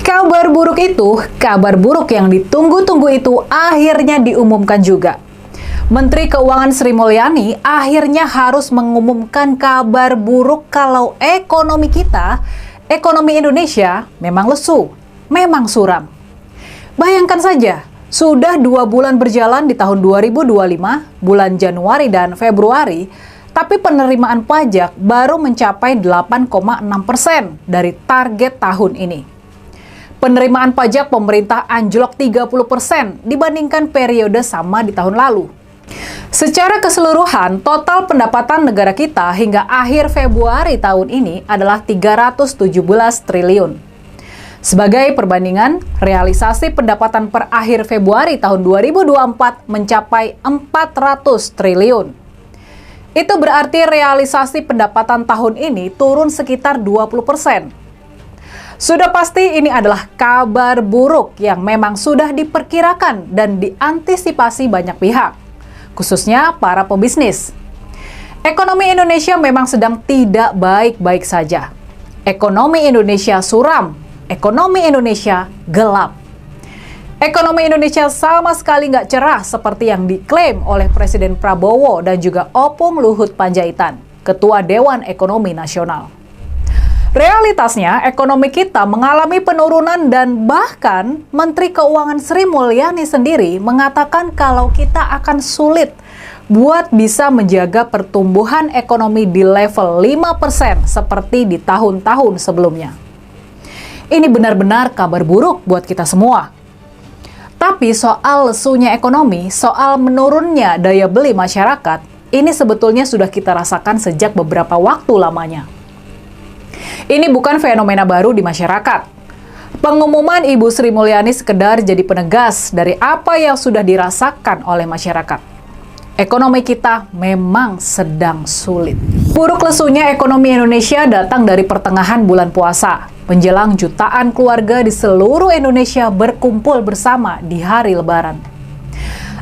Kabar buruk itu, kabar buruk yang ditunggu-tunggu itu akhirnya diumumkan juga. Menteri Keuangan Sri Mulyani akhirnya harus mengumumkan kabar buruk kalau ekonomi kita, ekonomi Indonesia memang lesu, memang suram. Bayangkan saja, sudah 2 bulan berjalan di tahun 2025, bulan Januari dan Februari, tapi penerimaan pajak baru mencapai 8,6% dari target tahun ini. Penerimaan pajak pemerintah anjlok 30% dibandingkan periode sama di tahun lalu. Secara keseluruhan, total pendapatan negara kita hingga akhir Februari tahun ini adalah 317 triliun. Sebagai perbandingan, realisasi pendapatan per akhir Februari tahun 2024 mencapai 400 triliun. Itu berarti realisasi pendapatan tahun ini turun sekitar 20%. Sudah pasti ini adalah kabar buruk yang memang sudah diperkirakan dan diantisipasi banyak pihak, khususnya para pebisnis. Ekonomi Indonesia memang sedang tidak baik-baik saja. Ekonomi Indonesia suram, ekonomi Indonesia gelap. Ekonomi Indonesia sama sekali nggak cerah seperti yang diklaim oleh Presiden Prabowo dan juga Opung Luhut Panjaitan, Ketua Dewan Ekonomi Nasional. Realitasnya, ekonomi kita mengalami penurunan dan bahkan Menteri Keuangan Sri Mulyani sendiri mengatakan kalau kita akan sulit buat bisa menjaga pertumbuhan ekonomi di level 5% seperti di tahun-tahun sebelumnya. Ini benar-benar kabar buruk buat kita semua. Tapi soal lesunya ekonomi, soal menurunnya daya beli masyarakat, ini sebetulnya sudah kita rasakan sejak beberapa waktu lamanya. Ini bukan fenomena baru di masyarakat. Pengumuman Ibu Sri Mulyani sekedar jadi penegas dari apa yang sudah dirasakan oleh masyarakat. Ekonomi kita memang sedang sulit. Buruk lesunya ekonomi Indonesia datang dari pertengahan bulan puasa, menjelang jutaan keluarga di seluruh Indonesia berkumpul bersama di hari Lebaran.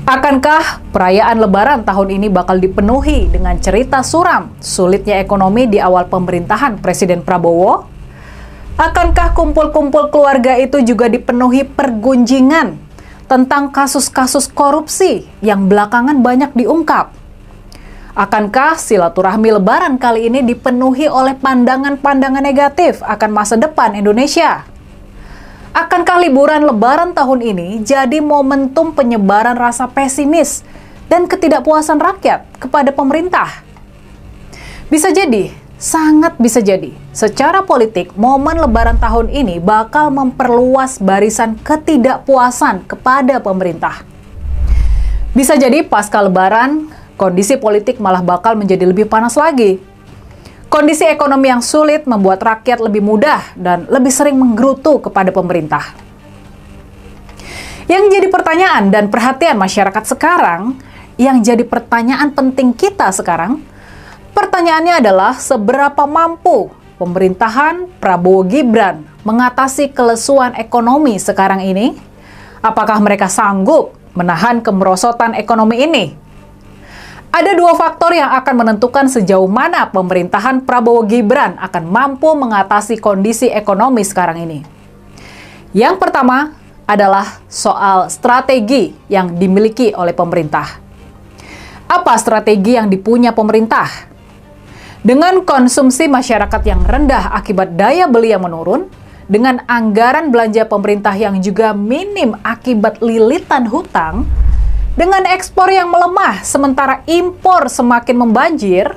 Akankah perayaan Lebaran tahun ini bakal dipenuhi dengan cerita suram sulitnya ekonomi di awal pemerintahan Presiden Prabowo? Akankah kumpul-kumpul keluarga itu juga dipenuhi pergunjingan tentang kasus-kasus korupsi yang belakangan banyak diungkap? Akankah silaturahmi Lebaran kali ini dipenuhi oleh pandangan-pandangan negatif akan masa depan Indonesia? Akankah liburan Lebaran tahun ini jadi momentum penyebaran rasa pesimis dan ketidakpuasan rakyat kepada pemerintah? Bisa jadi, sangat bisa jadi, secara politik momen Lebaran tahun ini bakal memperluas barisan ketidakpuasan kepada pemerintah. Bisa jadi pasca Lebaran, kondisi politik malah bakal menjadi lebih panas lagi. Kondisi ekonomi yang sulit membuat rakyat lebih mudah dan lebih sering menggerutu kepada pemerintah. Yang jadi pertanyaan dan perhatian masyarakat sekarang, yang jadi pertanyaan penting kita sekarang, pertanyaannya adalah seberapa mampu pemerintahan Prabowo Gibran mengatasi kelesuan ekonomi sekarang ini? Apakah mereka sanggup menahan kemerosotan ekonomi ini? Ada 2 faktor yang akan menentukan sejauh mana pemerintahan Prabowo Gibran akan mampu mengatasi kondisi ekonomi sekarang ini. Yang pertama adalah soal strategi yang dimiliki oleh pemerintah. Apa strategi yang dipunya pemerintah? Dengan konsumsi masyarakat yang rendah akibat daya beli yang menurun, dengan anggaran belanja pemerintah yang juga minim akibat lilitan hutang, dengan ekspor yang melemah sementara impor semakin membanjir,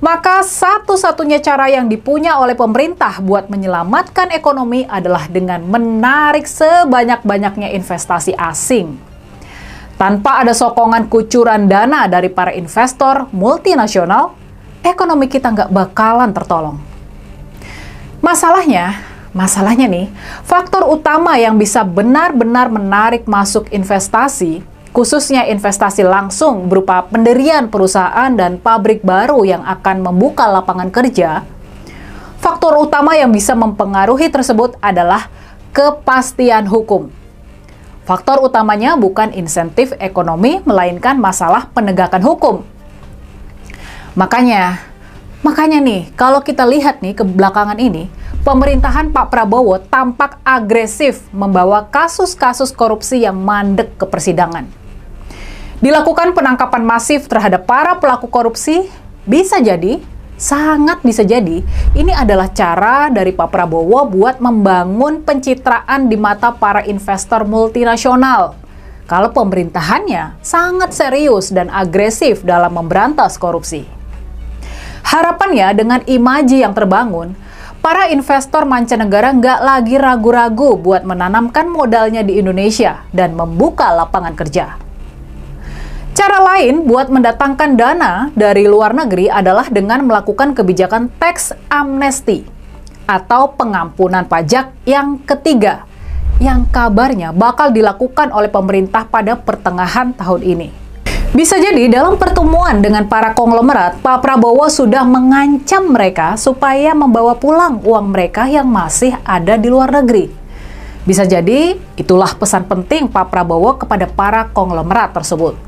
maka satu-satunya cara yang dipunya oleh pemerintah buat menyelamatkan ekonomi adalah dengan menarik sebanyak-banyaknya investasi asing. Tanpa ada sokongan kucuran dana dari para investor multinasional, ekonomi kita nggak bakalan tertolong. Masalahnya nih, faktor utama yang bisa benar-benar menarik masuk investasi, khususnya investasi langsung berupa pendirian perusahaan dan pabrik baru yang akan membuka lapangan kerja, faktor utama yang bisa mempengaruhi tersebut adalah kepastian hukum. Faktor utamanya bukan insentif ekonomi, melainkan masalah penegakan hukum. Makanya nih, kalau kita lihat nih ke belakangan ini, pemerintahan Pak Prabowo tampak agresif membawa kasus-kasus korupsi yang mandek ke persidangan. Dilakukan penangkapan masif terhadap para pelaku korupsi, bisa jadi, sangat bisa jadi, ini adalah cara dari Pak Prabowo buat membangun pencitraan di mata para investor multinasional. Kalau pemerintahannya sangat serius dan agresif dalam memberantas korupsi. Harapannya dengan imaji yang terbangun, para investor mancanegara nggak lagi ragu-ragu buat menanamkan modalnya di Indonesia dan membuka lapangan kerja. Cara lain buat mendatangkan dana dari luar negeri adalah dengan melakukan kebijakan tax amnesty atau pengampunan pajak yang ketiga, yang kabarnya bakal dilakukan oleh pemerintah pada pertengahan tahun ini. Bisa jadi dalam pertemuan dengan para konglomerat, Pak Prabowo sudah mengancam mereka supaya membawa pulang uang mereka yang masih ada di luar negeri. Bisa jadi itulah pesan penting Pak Prabowo kepada para konglomerat tersebut.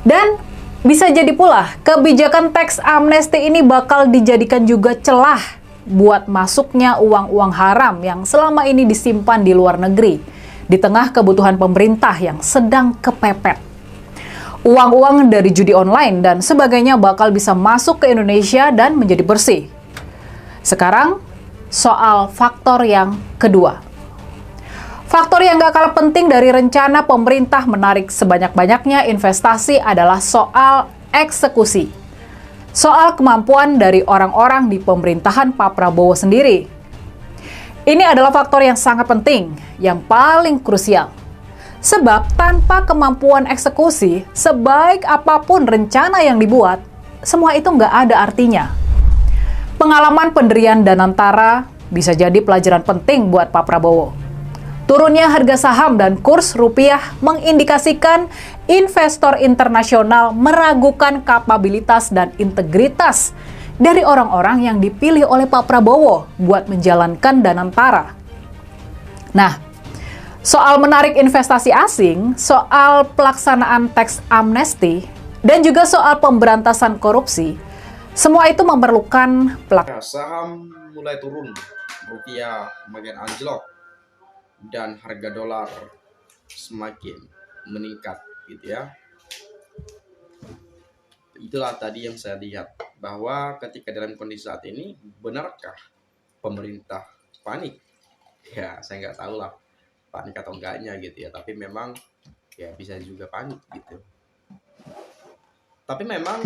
Dan bisa jadi pula kebijakan tax amnesty ini bakal dijadikan juga celah buat masuknya uang-uang haram yang selama ini disimpan di luar negeri di tengah kebutuhan pemerintah yang sedang kepepet. Uang-uang dari judi online dan sebagainya bakal bisa masuk ke Indonesia dan menjadi bersih. Sekarang, soal faktor yang kedua. Faktor yang gak kalah penting dari rencana pemerintah menarik sebanyak-banyaknya investasi adalah soal eksekusi. Soal kemampuan dari orang-orang di pemerintahan Pak Prabowo sendiri. Ini adalah faktor yang sangat penting, yang paling krusial. Sebab tanpa kemampuan eksekusi, sebaik apapun rencana yang dibuat, semua itu nggak ada artinya. Pengalaman pendirian Danantara bisa jadi pelajaran penting buat Pak Prabowo. Turunnya harga saham dan kurs rupiah mengindikasikan investor internasional meragukan kapabilitas dan integritas dari orang-orang yang dipilih oleh Pak Prabowo buat menjalankan Danantara. Nah, soal menarik investasi asing, soal pelaksanaan tax amnesty, dan juga soal pemberantasan korupsi, semua itu memerlukan saham mulai turun, rupiah makin anjlok, dan harga dolar semakin meningkat, gitu ya. Itulah tadi yang saya lihat, bahwa ketika dalam kondisi saat ini, benarkah pemerintah panik? Ya, saya nggak tahu lah panik atau enggaknya gitu ya, tapi memang ya bisa juga panik gitu. Tapi memang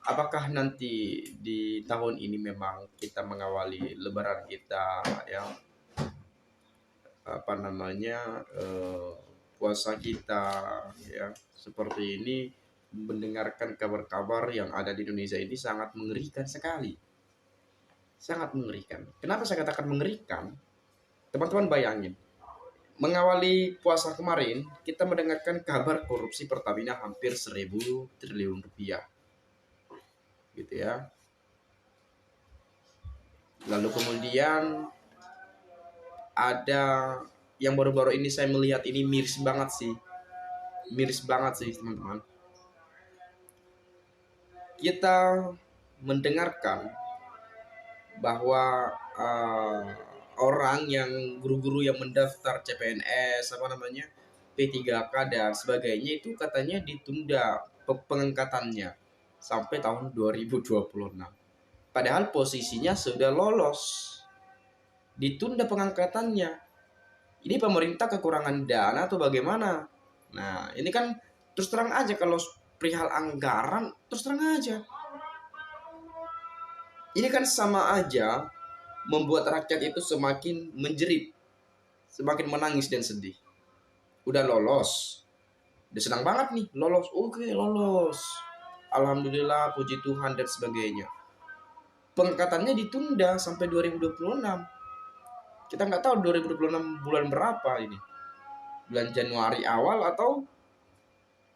apakah nanti di tahun ini memang kita mengawali lebaran kita ya, apa namanya, puasa kita ya seperti ini, mendengarkan kabar-kabar yang ada di Indonesia ini sangat mengerikan sekali, sangat mengerikan. Kenapa saya katakan mengerikan? Teman-teman bayangin, mengawali puasa kemarin, kita mendengarkan kabar korupsi Pertamina hampir 1.000 triliun rupiah. Gitu ya. Lalu kemudian ada yang baru-baru ini saya melihat ini miris banget sih. Miris banget sih, teman-teman. Kita mendengarkan bahwa orang yang guru-guru yang mendaftar CPNS P3K dan sebagainya itu katanya ditunda pengangkatannya sampai tahun 2026. Padahal posisinya sudah lolos. Ditunda pengangkatannya. Ini pemerintah kekurangan dana atau bagaimana? Nah, ini kan terus terang aja, kalau perihal anggaran terus terang aja. Ini kan sama aja membuat rakyat itu semakin menjerit, semakin menangis dan sedih. Udah lolos, udah senang banget nih, lolos, oke lolos, alhamdulillah, puji Tuhan dan sebagainya. Pengangkatannya ditunda sampai 2026. Kita nggak tahu 2026 bulan berapa ini, bulan Januari awal atau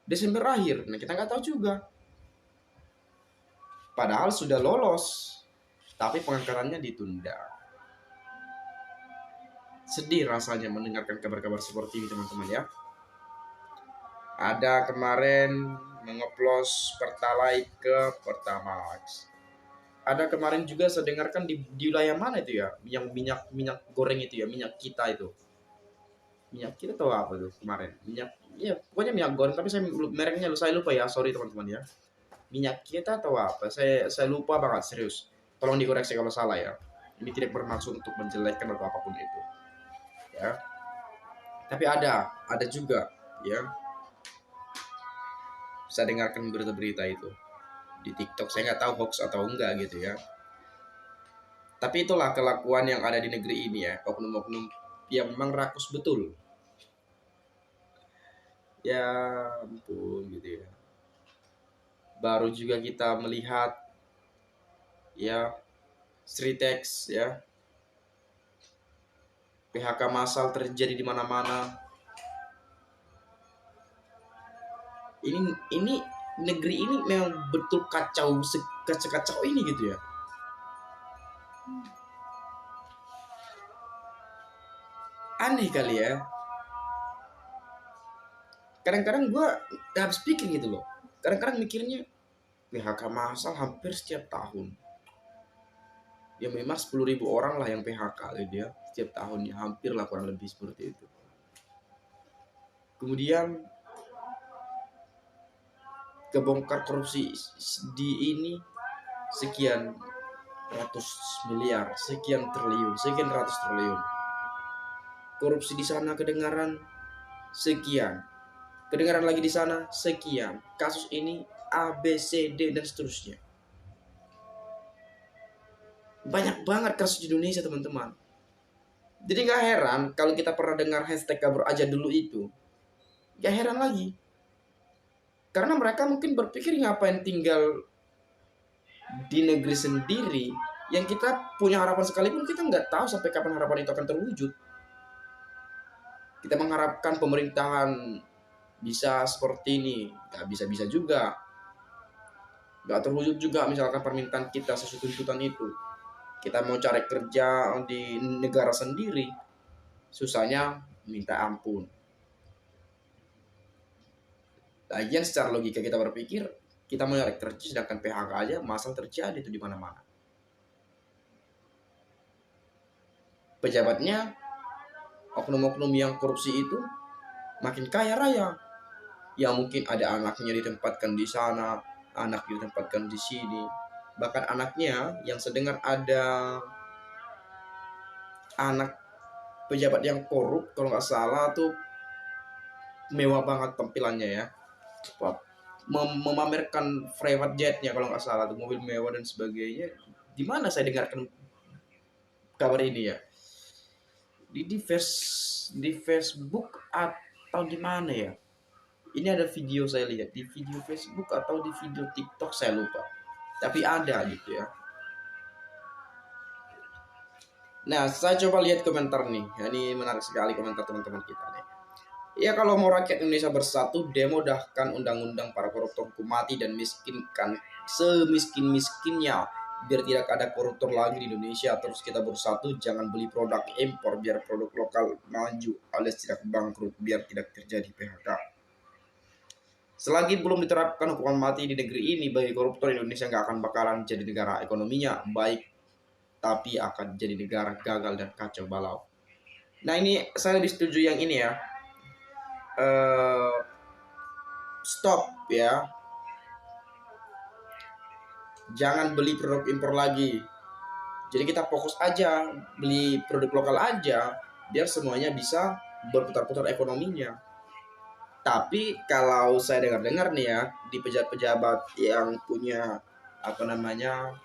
Desember akhir. Nah, kita nggak tahu juga. Padahal sudah lolos, tapi pengangkatannya ditunda. Sedih rasanya mendengarkan kabar-kabar seperti ini, teman-teman ya. Ada kemarin mengoplos Pertalite ke Pertamax. ada kemarin juga saya dengarkan di wilayah mana itu ya, yang minyak goreng itu ya, minyak kita itu. Minyak kita tahu apa tuh kemarin? Minyak, ya pokoknya minyak goreng, tapi mereknya saya lupa ya, sorry teman-teman ya. Minyak kita atau apa? Saya lupa banget, serius. Tolong dikoreksi kalau salah ya. Ini tidak bermaksud untuk menjelekkan atau apapun itu. Ya. Tapi ada juga ya. Saya dengarkan berita-berita itu di TikTok. Saya nggak tahu hoax atau enggak gitu ya. Tapi itulah kelakuan yang ada di negeri ini ya, oknum-oknum yang memang rakus betul. Ya ampun gitu ya. Baru juga kita melihat ya Sritex ya, PHK massal terjadi di mana-mana. Ini negeri ini memang betul kacau, sekacau ini gitu ya. Aneh kali ya. Kadang-kadang gue gak habis pikir gitu loh. Kadang-kadang mikirnya PHK massal hampir setiap tahun. Ya memang 10.000 orang lah yang PHK gitu ya setiap tahunnya, hampir lah kurang lebih seperti itu. Kemudian kebongkar korupsi di ini sekian ratus miliar, sekian triliun, sekian ratus triliun. Korupsi di sana kedengaran sekian, kedengaran lagi di sana sekian. Kasus ini A, B, C, D dan seterusnya. Banyak banget kasus di Indonesia teman-teman. Jadi gak heran kalau kita pernah dengar hashtag kabur aja dulu itu. Gak heran lagi. Karena mereka mungkin berpikir ngapain tinggal di negeri sendiri yang kita punya harapan sekalipun kita nggak tahu sampai kapan harapan itu akan terwujud. Kita mengharapkan pemerintahan bisa seperti ini, nggak bisa-bisa juga. Nggak terwujud juga misalkan permintaan kita sesuai tuntutan itu. Kita mau cari kerja di negara sendiri, susahnya minta ampun. Lagian secara logika kita berpikir, kita mau cari kerja sedangkan PHK aja masal terjadi itu di mana-mana. Pejabatnya, oknum-oknum yang korupsi itu makin kaya raya. Ya mungkin ada anaknya ditempatkan di sana, anak ditempatkan di sini. Bahkan anaknya yang sedengar ada anak pejabat yang korup, kalau nggak salah tuh mewah banget tampilannya ya. Memamerkan private jetnya kalau nggak salah tuh, mobil mewah dan sebagainya. Di mana saya dengarkan kabar ini ya? Di Facebook atau di mana ya? Ini ada video saya lihat di video Facebook atau di video TikTok saya lupa. Tapi ada gitu ya. Nah, saya coba lihat komentar nih. Ini menarik sekali komentar teman-teman kita nih. Ya kalau mau rakyat Indonesia bersatu, demo dahkan undang-undang para koruptor hukum mati dan miskinkan semiskin-miskinnya biar tidak ada koruptor lagi di Indonesia. Terus kita bersatu, jangan beli produk impor biar produk lokal maju alias tidak bangkrut, biar tidak terjadi PHK. Selagi belum diterapkan hukuman mati di negeri ini bagi koruptor, Indonesia nggak akan bakalan jadi negara ekonominya baik, tapi akan jadi negara gagal dan kacau balau. Nah ini saya lebih setuju yang ini ya. Stop ya. Jangan beli produk impor lagi. Jadi kita fokus aja beli produk lokal aja biar semuanya bisa berputar-putar ekonominya. Tapi kalau saya dengar-dengar nih ya, di pejabat-pejabat yang punya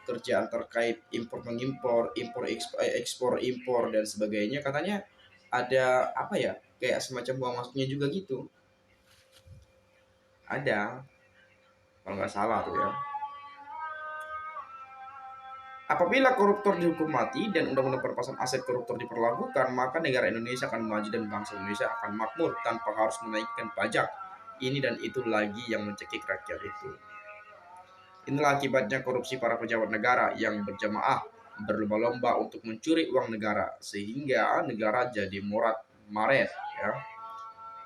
kerjaan terkait impor mengimpor, ekspor impor dan sebagainya, katanya ada kayak semacam uang masuknya juga gitu. Ada, kalau nggak salah tuh ya. Apabila koruptor dihukum mati dan undang-undang perampasan aset koruptor diperlakukan, maka negara Indonesia akan maju dan bangsa Indonesia akan makmur tanpa harus menaikkan pajak. Ini dan itu lagi yang mencekik rakyat itu. Inilah akibatnya korupsi para pejabat negara yang berjamaah berlomba-lomba untuk mencuri uang negara sehingga negara jadi morat-maret ya.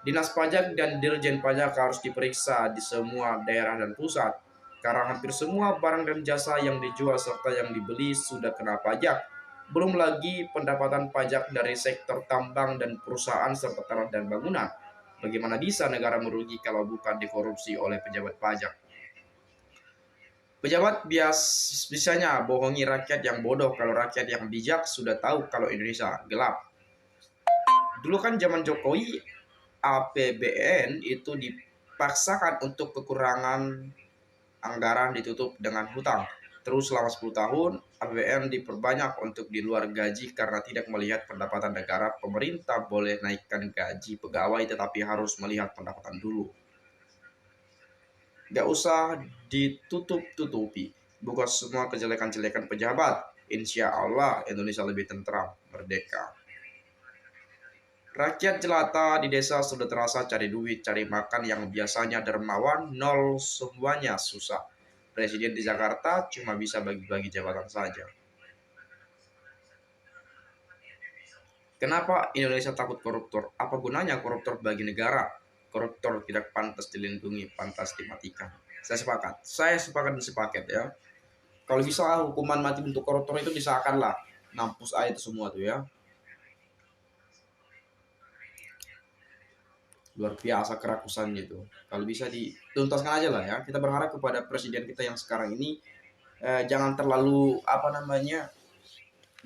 Dinas pajak dan dirjen pajak harus diperiksa di semua daerah dan pusat. karena hampir semua barang dan jasa yang dijual serta yang dibeli sudah kena pajak. Belum lagi pendapatan pajak dari sektor tambang dan perusahaan serta tanah dan bangunan. Bagaimana bisa negara merugi kalau bukan dikorupsi oleh pejabat pajak? Pejabat bisanya bohongi rakyat yang bodoh kalau rakyat yang bijak sudah tahu kalau Indonesia gelap. Dulu kan zaman Jokowi APBN itu dipaksakan untuk kekurangan anggaran ditutup dengan hutang. Terus selama 10 tahun APBN diperbanyak untuk di luar gaji karena tidak melihat pendapatan negara. Pemerintah boleh naikkan gaji pegawai tetapi harus melihat pendapatan dulu. Gak usah ditutup-tutupi. Bukan semua kejelekan-jelekan pejabat. Insya Allah Indonesia lebih tentram, merdeka. Rakyat jelata di desa sudah terasa cari duit, cari makan yang biasanya dermawan, nol semuanya susah. Presiden di Jakarta cuma bisa bagi-bagi jabatan saja. Kenapa Indonesia takut koruptor? Apa gunanya koruptor bagi negara? Koruptor tidak pantas dilindungi, pantas dimatikan. Saya sepakat dan sepaket ya. Kalau bisa hukuman mati untuk koruptor itu disahkan lah. Nampus aja itu semua tuh ya. Luar biasa kerakusan gitu. Kalau bisa dituntaskan aja lah ya. Kita berharap kepada presiden kita yang sekarang ini jangan terlalu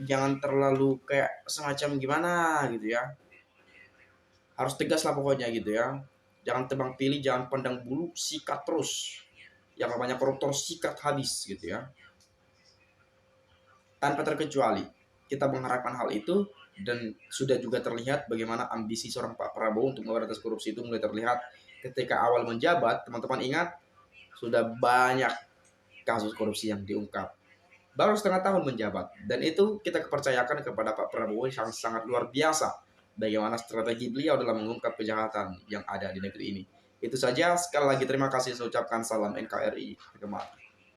jangan terlalu kayak semacam gimana gitu ya. Harus tegas lah pokoknya gitu ya. Jangan tebang pilih, jangan pandang bulu, sikat terus. Yang namanya koruptor sikat habis gitu ya. Tanpa terkecuali. Kita mengharapkan hal itu dan sudah juga terlihat bagaimana ambisi seorang Pak Prabowo untuk memberantas korupsi itu mulai terlihat ketika awal menjabat. Teman-teman ingat sudah banyak kasus korupsi yang diungkap. Baru setengah tahun menjabat dan itu kita kepercayakan kepada Pak Prabowo yang sangat luar biasa bagaimana strategi beliau dalam mengungkap kejahatan yang ada di negeri ini. Itu saja, sekali lagi terima kasih saya ucapkan, salam NKRI. Gemar.